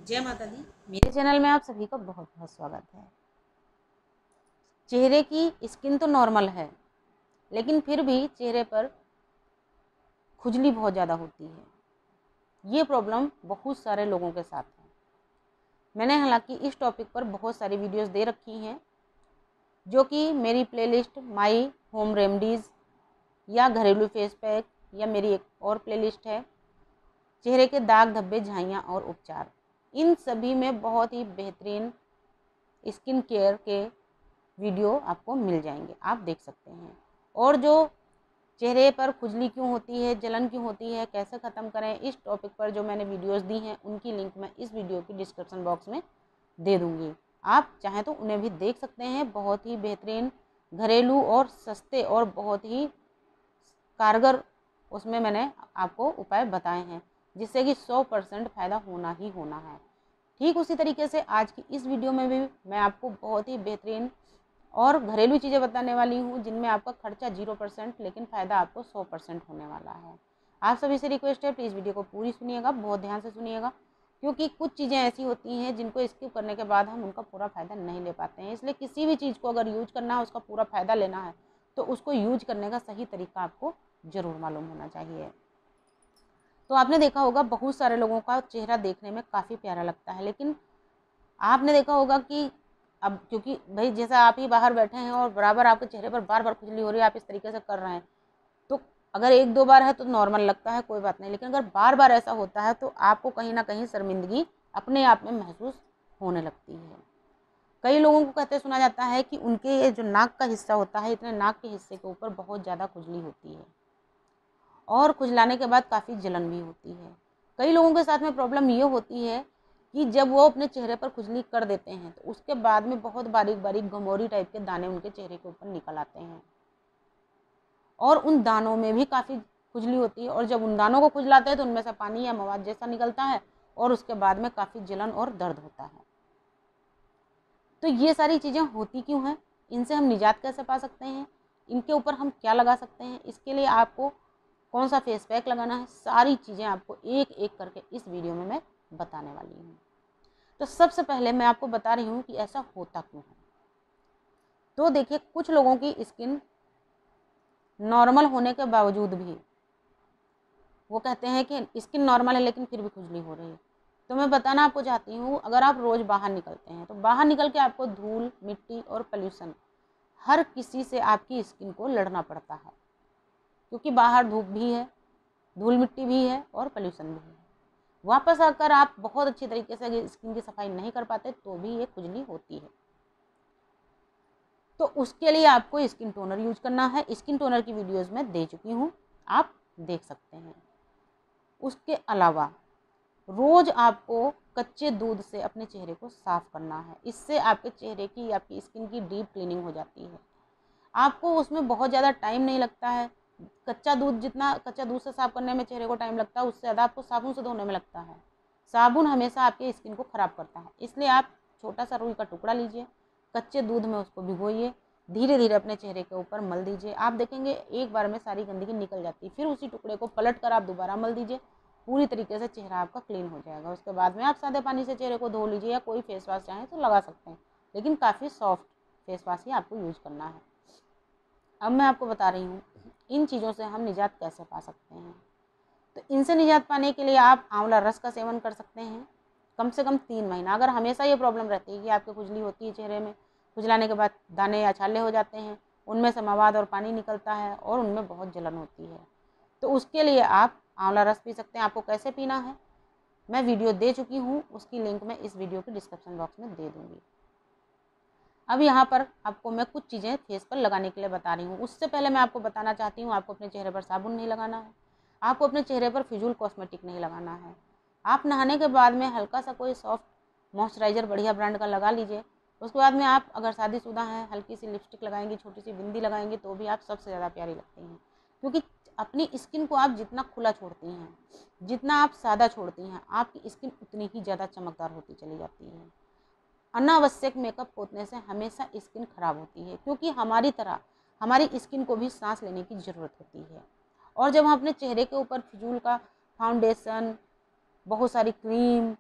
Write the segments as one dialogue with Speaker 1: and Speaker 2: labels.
Speaker 1: जय माता दी। मेरे चैनल में आप सभी का बहुत बहुत स्वागत है। चेहरे की स्किन तो नॉर्मल है, लेकिन फिर भी चेहरे पर खुजली बहुत ज़्यादा होती है। ये प्रॉब्लम बहुत सारे लोगों के साथ है। मैंने हालांकि इस टॉपिक पर बहुत सारी वीडियोस दे रखी हैं, जो कि मेरी प्लेलिस्ट माई होम रेमडीज़ या घरेलू फेस पैक या मेरी एक और प्लेलिस्ट है चेहरे के दाग धब्बे झाइयाँ और उपचार। इन सभी में बहुत ही बेहतरीन स्किन केयर के वीडियो आपको मिल जाएंगे, आप देख सकते हैं। और जो चेहरे पर खुजली क्यों होती है, जलन क्यों होती है, कैसे ख़त्म करें, इस टॉपिक पर जो मैंने वीडियोस दी हैं उनकी लिंक मैं इस वीडियो की डिस्क्रिप्शन बॉक्स में दे दूँगी। आप चाहें तो उन्हें भी देख सकते हैं। बहुत ही बेहतरीन घरेलू और सस्ते और बहुत ही कारगर उसमें मैंने आपको उपाय बताए हैं, जिससे कि 100% फ़ायदा होना ही होना है। ठीक उसी तरीके से आज की इस वीडियो में भी मैं आपको बहुत ही बेहतरीन और घरेलू चीज़ें बताने वाली हूँ, जिनमें आपका खर्चा 0% लेकिन फ़ायदा आपको 100% होने वाला है। आप सभी से रिक्वेस्ट है, प्लीज़ वीडियो को पूरी सुनिएगा, बहुत ध्यान से सुनिएगा, क्योंकि कुछ चीज़ें ऐसी होती हैं जिनको स्किप करने के बाद हम उनका पूरा फ़ायदा नहीं ले पाते हैं। इसलिए किसी भी चीज़ को अगर यूज करना है, उसका पूरा फ़ायदा लेना है, तो उसको यूज करने का सही तरीका आपको ज़रूर मालूम होना चाहिए। तो आपने देखा होगा बहुत सारे लोगों का चेहरा देखने में काफ़ी प्यारा लगता है, लेकिन आपने देखा होगा कि अब क्योंकि भाई जैसा आप ही बाहर बैठे हैं और बराबर आपके चेहरे पर बार बार खुजली हो रही है, आप इस तरीके से कर रहे हैं, तो अगर 1-2 बार है तो नॉर्मल लगता है, कोई बात नहीं। लेकिन अगर बार बार ऐसा होता है तो आपको कहीं ना कहीं शर्मिंदगी अपने आप में महसूस होने लगती है। कई लोगों को कहते सुना जाता है कि उनके ये जो नाक का हिस्सा होता है, इतने नाक के हिस्से के ऊपर बहुत ज़्यादा खुजली होती है और खुजलाने के बाद काफ़ी जलन भी होती है। कई लोगों के साथ में प्रॉब्लम ये होती है कि जब वो अपने चेहरे पर खुजली कर देते हैं तो उसके बाद में बहुत बारीक बारीक घमौरी टाइप के दाने उनके चेहरे के ऊपर निकल आते हैं और उन दानों में भी काफ़ी खुजली होती है। और जब उन दानों को खुजलाते हैं तो उनमें से पानी या मवाद जैसा निकलता है और उसके बाद में काफ़ी जलन और दर्द होता है। तो ये सारी चीज़ें होती क्यों हैं, इनसे हम निजात कैसे पा सकते हैं, इनके ऊपर हम क्या लगा सकते हैं, इसके लिए आपको कौन सा फेस पैक लगाना है, सारी चीज़ें आपको एक एक करके इस वीडियो में मैं बताने वाली हूँ। तो सबसे पहले मैं आपको बता रही हूँ कि ऐसा होता क्यों है। तो देखिए, कुछ लोगों की स्किन नॉर्मल होने के बावजूद भी वो कहते हैं कि स्किन नॉर्मल है लेकिन फिर भी खुजली हो रही है। तो मैं बताना आपको चाहती हूँ, अगर आप रोज़ बाहर निकलते हैं तो बाहर निकल के आपको धूल, मिट्टी और पोल्यूशन हर किसी से आपकी स्किन को लड़ना पड़ता है, क्योंकि बाहर धूप भी है, धूल मिट्टी भी है और पोल्यूशन भी है। वापस आकर आप बहुत अच्छी तरीके से अगर स्किन की सफाई नहीं कर पाते तो भी ये खुजली होती है। तो उसके लिए आपको स्किन टोनर यूज करना है। स्किन टोनर की वीडियोस मैं दे चुकी हूँ, आप देख सकते हैं। उसके अलावा रोज आपको कच्चे दूध से अपने चेहरे को साफ करना है। इससे आपके चेहरे की, आपकी स्किन की डीप क्लीनिंग हो जाती है। आपको उसमें बहुत ज़्यादा टाइम नहीं लगता है। कच्चा दूध, जितना कच्चा दूध से साफ करने में चेहरे को टाइम लगता है, उससे ज़्यादा आपको साबुन से धोने में लगता है। साबुन हमेशा आपके स्किन को ख़राब करता है, इसलिए आप छोटा सा रुई का टुकड़ा लीजिए, कच्चे दूध में उसको भिगोइए, धीरे धीरे अपने चेहरे के ऊपर मल दीजिए। आप देखेंगे एक बार में सारी गंदगी निकल जाती है। फिर उसी टुकड़े को पलट कर आप दोबारा मल दीजिए, पूरी तरीके से चेहरा आपका क्लीन हो जाएगा। उसके बाद में आप सादे पानी से चेहरे को धो लीजिए या कोई फेस वॉश चाहें तो लगा सकते हैं, लेकिन काफ़ी सॉफ्ट फेस वॉश ही आपको यूज करना है। अब मैं आपको बता रही हूँ इन चीज़ों से हम निजात कैसे पा सकते हैं। तो इनसे निजात पाने के लिए आप आंवला रस का सेवन कर सकते हैं कम से कम 3 महीना। अगर हमेशा ये प्रॉब्लम रहती है कि आपके खुजली होती है, चेहरे में खुजलाने के बाद दाने या छाले हो जाते हैं, उनमें से मवाद और पानी निकलता है और उनमें बहुत जलन होती है, तो उसके लिए आप आंवला रस पी सकते हैं। आपको कैसे पीना है मैं वीडियो दे चुकी हूँ, उसकी लिंक मैं इस वीडियो के डिस्क्रिप्शन बॉक्स में दे दूँगी। अब यहाँ पर आपको मैं कुछ चीज़ें फेस पर लगाने के लिए बता रही हूँ। उससे पहले मैं आपको बताना चाहती हूँ, आपको अपने चेहरे पर साबुन नहीं लगाना है, आपको अपने चेहरे पर फिजूल कॉस्मेटिक नहीं लगाना है। आप नहाने के बाद में हल्का सा कोई सॉफ्ट मॉइस्चराइज़र बढ़िया ब्रांड का लगा लीजिए। उसके बाद में आप अगर शादीशुदा हैं, हल्की सी लिपस्टिक लगाएंगी, छोटी सी बिंदी लगाएंगी, तो भी आप सबसे ज़्यादा प्यारी लगती हैं। क्योंकि अपनी स्किन को आप जितना खुला छोड़ती हैं, जितना आप सादा छोड़ती हैं, आपकी स्किन उतनी ही ज़्यादा चमकदार होती चली जाती है। अनावश्यक मेकअप होने से हमेशा स्किन खराब होती है, क्योंकि हमारी तरह हमारी स्किन को भी सांस लेने की ज़रूरत होती है। और जब हम अपने चेहरे के ऊपर फिजूल का फाउंडेशन, बहुत सारी क्रीम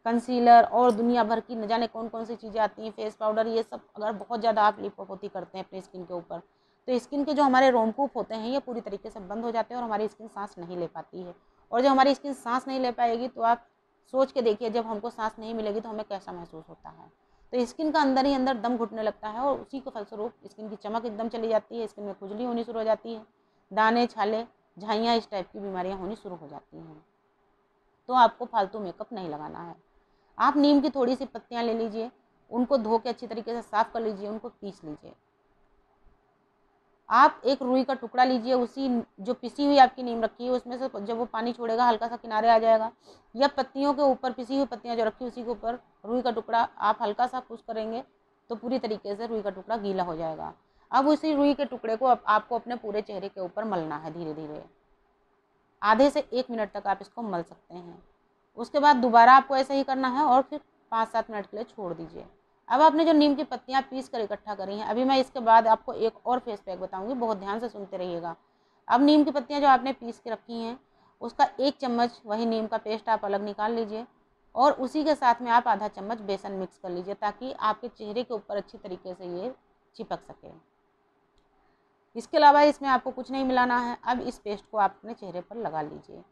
Speaker 1: कंसीलर और दुनिया भर की न जाने कौन कौन सी चीज़ें आती हैं, फेस पाउडर, ये सब अगर बहुत ज़्यादा आप लिपोपोती करते हैं अपनी स्किन के ऊपर, तो स्किन के जो हमारे रोमकूप होते हैं ये पूरी तरीके से बंद हो जाते हैं और हमारी स्किन सांस नहीं ले पाती है। और जब हमारी स्किन सांस नहीं ले पाएगी तो आप सोच के देखिए, जब हमको सांस नहीं मिलेगी तो हमें कैसा महसूस होता है। तो स्किन का अंदर ही अंदर दम घुटने लगता है और उसी के फलस्वरूप स्किन की चमक एकदम चली जाती है, स्किन में खुजली होनी शुरू हो जाती है, दाने, छाले, झाइयाँ, इस टाइप की बीमारियाँ होनी शुरू हो जाती हैं। तो आपको फालतू मेकअप नहीं लगाना है। आप नीम की थोड़ी सी पत्तियाँ ले लीजिए, उनको धो के अच्छी तरीके से साफ़ कर लीजिए, उनको पीस लीजिए। आप एक रुई का टुकड़ा लीजिए, उसी जो पिसी हुई आपकी नीम रखी है उसमें से जब वो पानी छोड़ेगा हल्का सा किनारे आ जाएगा, या पत्तियों के ऊपर, पिसी हुई पत्तियाँ जो रखी उसी के ऊपर रुई का टुकड़ा आप हल्का सा पुश करेंगे तो पूरी तरीके से रुई का टुकड़ा गीला हो जाएगा। अब उसी रुई के टुकड़े को आपको अपने पूरे चेहरे के ऊपर मलना है धीरे धीरे, आधे से 1 मिनट तक आप इसको मल सकते हैं। उसके बाद दोबारा आपको ऐसे ही करना है और फिर 5-7 मिनट के लिए छोड़ दीजिए। अब आपने जो नीम की पत्तियाँ पीस कर इकट्ठा करी हैं, अभी मैं इसके बाद आपको एक और फेस पैक बताऊंगी, बहुत ध्यान से सुनते रहिएगा। अब नीम की पत्तियाँ जो आपने पीस के रखी हैं उसका 1 चम्मच वही नीम का पेस्ट आप अलग निकाल लीजिए और उसी के साथ में आप आधा चम्मच बेसन मिक्स कर लीजिए ताकि आपके चेहरे के ऊपर अच्छी तरीके से ये चिपक सके। इसके अलावा इसमें आपको कुछ नहीं मिलाना है। अब इस पेस्ट को आप अपने चेहरे पर लगा लीजिए।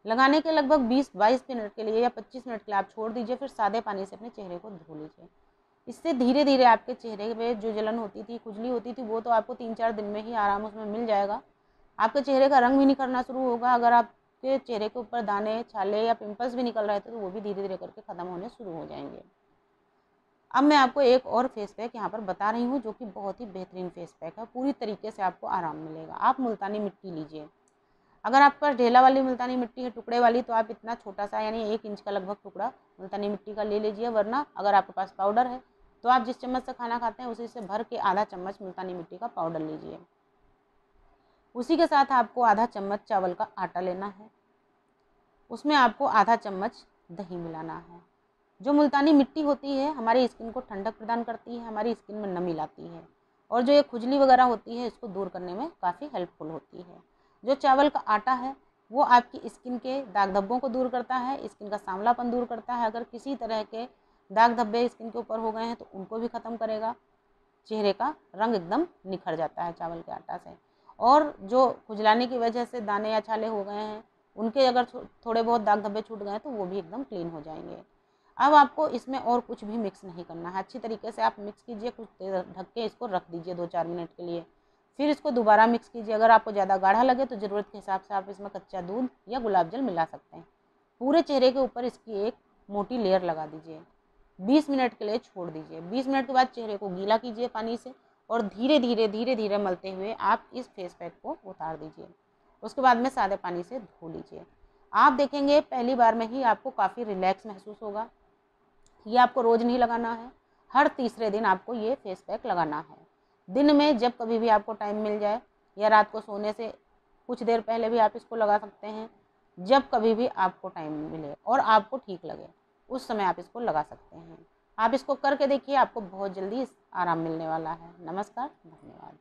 Speaker 1: लगाने के लगभग 20-22 मिनट के लिए या 25 मिनट के लिए आप छोड़ दीजिए, फिर सादे पानी से अपने चेहरे को धो लीजिए। इससे धीरे धीरे आपके चेहरे पे जो जलन होती थी, खुजली होती थी, वो तो आपको 3-4 दिन में ही आराम उसमें मिल जाएगा। आपके चेहरे का रंग भी निखरना शुरू होगा। अगर आपके चेहरे के ऊपर दाने, छाले या पिंपल्स भी निकल रहे थे तो वो भी धीरे धीरे करके ख़त्म होने शुरू हो जाएंगे। अब मैं आपको एक और फेस पैक यहाँ पर बता रही हूँ जो कि बहुत ही बेहतरीन फेस पैक है, पूरी तरीके से आपको आराम मिलेगा। आप मुल्तानी मिट्टी लीजिए। अगर आप पास ढेला वाली मुल्तानी मिट्टी है, टुकड़े वाली, तो आप इतना छोटा सा यानी 1 इंच का लगभग टुकड़ा मुल्तानी मिट्टी का ले लीजिए, वरना अगर आपके पास पाउडर है तो आप जिस चम्मच से खाना खाते हैं उसी से भर के आधा चम्मच मुल्तानी मिट्टी का पाउडर लीजिए। उसी के साथ आपको आधा चम्मच चावल का आटा लेना है, उसमें आपको आधा चम्मच दही मिलाना है। जो मुल्तानी मिट्टी होती है हमारी स्किन को ठंडक प्रदान करती है, हमारी स्किन में नमी लाती है और जो ये खुजली वगैरह होती है इसको दूर करने में काफ़ी हेल्पफुल होती है। जो चावल का आटा है वो आपकी स्किन के दाग धब्बों को दूर करता है, स्किन का सांवलापन दूर करता है। अगर किसी तरह के दाग धब्बे स्किन के ऊपर हो गए हैं तो उनको भी ख़त्म करेगा। चेहरे का रंग एकदम निखर जाता है चावल के आटा से। और जो खुजलाने की वजह से दाने या छाले हो गए हैं उनके अगर थोड़े बहुत दाग धब्बे छूट गए तो वो भी एकदम क्लीन हो जाएंगे। अब आपको इसमें और कुछ भी मिक्स नहीं करना है। अच्छी तरीके से आप मिक्स कीजिए, कुछ देर ढक के इसको रख दीजिए 2-4 मिनट के लिए, फिर इसको दोबारा मिक्स कीजिए। अगर आपको ज़्यादा गाढ़ा लगे तो ज़रूरत के हिसाब से आप इसमें कच्चा दूध या गुलाब जल मिला सकते हैं। पूरे चेहरे के ऊपर इसकी एक मोटी लेयर लगा दीजिए, 20 मिनट के लिए छोड़ दीजिए। 20 मिनट के बाद चेहरे को गीला कीजिए पानी से और धीरे धीरे मलते हुए आप इस फेस पैक को उतार दीजिए। उसके बाद में सादे पानी से धो लीजिए। आप देखेंगे पहली बार में ही आपको काफ़ी रिलैक्स महसूस होगा। ये आपको रोज़ नहीं लगाना है, हर तीसरे दिन आपको ये फेस पैक लगाना है। दिन में जब कभी भी आपको टाइम मिल जाए या रात को सोने से कुछ देर पहले भी आप इसको लगा सकते हैं। जब कभी भी आपको टाइम मिले और आपको ठीक लगे उस समय आप इसको लगा सकते हैं। आप इसको करके देखिए, आपको बहुत जल्दी आराम मिलने वाला है। नमस्कार, धन्यवाद।